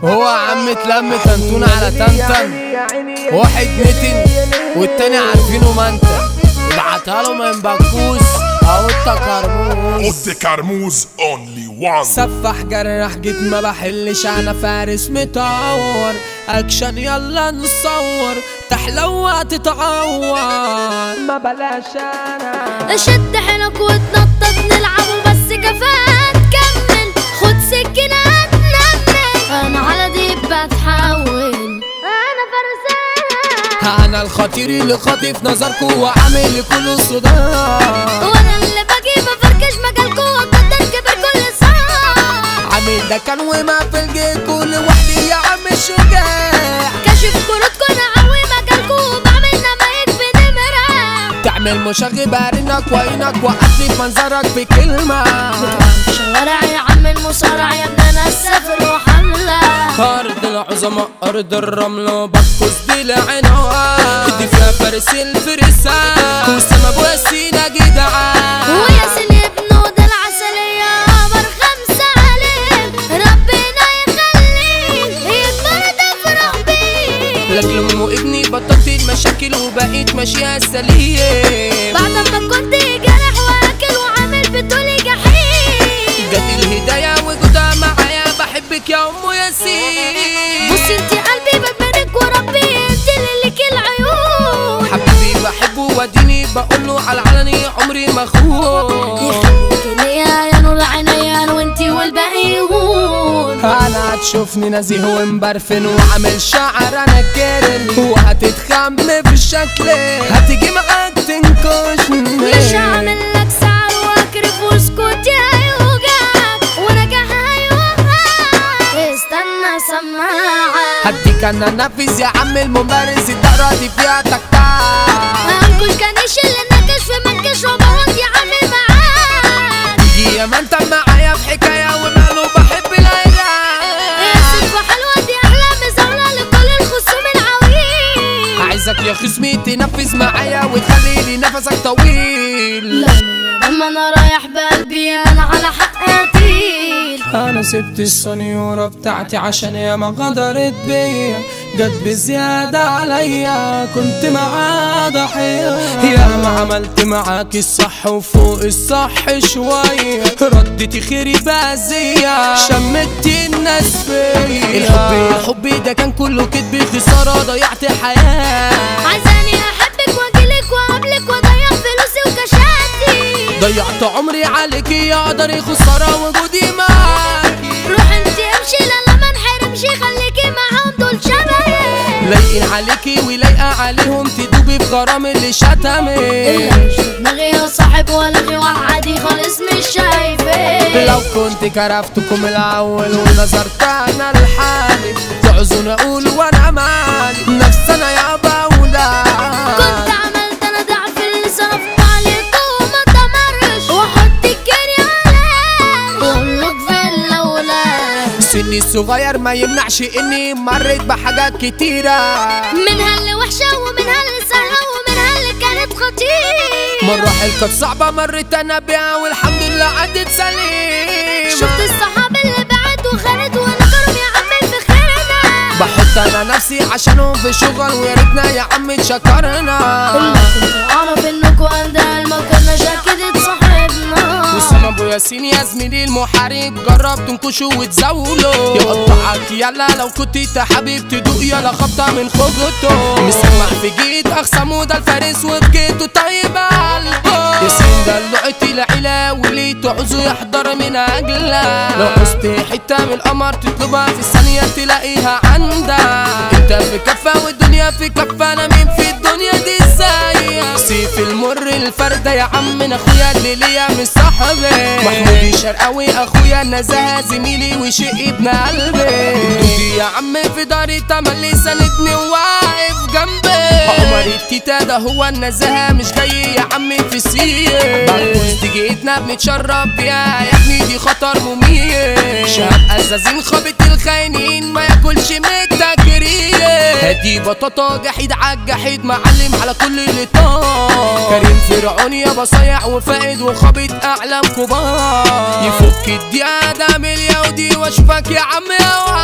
هو عم اتلم تنتون على تنتن، واحد متن والتاني عارفينه منتن، ابعتها له من بكوس او قد كرموز اونلي وان. سفح جرح جيت ما بحلش، انا فارس متعور اكشن يلا نصور تحلوة تتعور ما بلاش انا شد حيلك وتنطط نلعب بس كفاءة تكمل، خد سكينة تنمل، انا على دي بتحول انا فرسانة، انا الخطير اللي خاطف نظركوا وعامل لكل الصداع، وانا اللي باجي بفركش مجالكوا وقدر كبر كل ساعة، عامل ده كان وما في الجيكوا لوحدي يا عم الشجاع، كاشف كروتكوا نعوي مجالكوا بعمل نمايك بنمرة، تعمل مشاغب ارنك وعينك وقتلي في منظرك بكلمة، شوارع يا عم المصارع يا ابن انا السافر وحملة، أرض العظماء أرض الرمل وبكوس دي العنوان، دي فيها فارس الفرسان وسام أبو ياسين جدعان، وياسين ابنه ده العسلية قمر 5 عليه، ربنا يخليه يكبر تفرح بيه، لأجل أمه ابني بطلت المشاكل وبقيت ماشية سليم، بعد ما كنت جارح واكل وعامل بتقولي جحيم، جات الهداية وجودها معايا بحبك يا أم ياسين، بصي انتي قلبي بدمنك وربي انتي اللي ليكي العيون، حبيبي بحبه واديني بقوله على العلني عمري ما أخون، يخليكي ليا يا نور عينيا وانتي والباقي يهون، انا هتشوفني نزيه ومبرفن وعامل شعر انا كيرل، وهتتخم في الشكل هتيجي معاك تنكشني، مش هعمل لك سعر واكرف واسكت يا يوجعك ونجاح هيوقعك، استنى سماعة هديك انا نفذ يا عم الممارس الدقرة دي فيها تكتاك، منكوش كانش اللي نكش في منكش وبهوت يا عم المعاد، تيجي يا ما انت معايا في حكاية وماله بحب العيال، قصة وحلوة دي احلى مزاولة لكل الخصوم العويل، عايزك يا خصمي تنفذ معايا وتخلي لي نفسك طويل، لما انا رايح بقلبي انا على حق قتيل، انا سبت السنيورة بتاعتي عشان يا ما غدرت بيا، جت بزيادة عليا كنت معاه ضحية، يا ما عملت معاك الصح وفوق الصح شوية، ردتي خيري بأذية شمتي الناس فيا، الحب يا حبي ده كان كله كدب خسارة ضيعت حياة، عايزاني احبك واجيلك واقابلك واضيع فلوسي وكشاتي، ضيعت عمري عليكي يا قدري خسارة وجودي معاكي، روح انتي امشي لا ما انحرمش خليكي معاهم دول شبهي، لايقين عليكي ولايقة عليهم تدوبي بغرام اللي شتمك، مش في دماغي يا صاحب ولا في عادي خالص مش شايفك، لو كنت كرفتكم الاول ونظرت انا لحالي تعوزوني اقول وانا مالي نفس انا يا باولا، كنت عملت انا ضعف اللي صرفت عليك وما تمرش واحط الجري عليك كله في الاولاد، سني الصغير ما يمنعش اني مريت بحاجات كتيرة، منها اللي وحشة ومنها اللي سهلة ومنها اللي كانت خطيرة، مراحل كانت صعبة مريت انا بيها والحمد لله عدت سليمة، شفت الصحاب اللي بعد وخانت ونكروا يا عمي في خيرنا، بحط انا نفسي عشانهم في شغل ويا ريتنا يا عم اتشكرنا، كنت اعرف انكوا اندال ما كناش اكيد اتصاحبنا، وسام ابو ياسين يا زميلي المحارب جرب تنكشوا وتزاولوا، يقطعك يلا لو كنت حبيب تدوق يلا خبطه من خجته، مسمع في جيت اخصمه ده الفارس وبجيته طيب قلبه، ياسين ده لقيتي العيله واللي تعوزه يحضر من اجلها، لو عوزت حته من القمر تطلبها في الثانيه تلاقيها عندها، انت في كفه والدنيا في كفه انا مين في الدنيا دي ازاي، سيف المر الفردة يا عم اخويا اللي ليا مش صاحبي، محمود الشرقاوي اخويا النزاهة زميلي وشيء ابن قلبي، الدودي يا عم في داري تملي سندني وواقف جنبي، عمر التيتا ده هو النزاهة مش جاي يا عم في سير، بكوس دي جيتنا بنتشرب بيها يا ابني دي خطر مميت، شاب ازازين خابط الخاينين ما ياكلش متكرين، هادي بطاطا جحيد عالجحيد معلم على كل اللي طار، كريم فرعون يا بصايع وفائد وخابط اعلام كبار، يفك الدقيقة ده من اليهودي واشوفك يا عم يا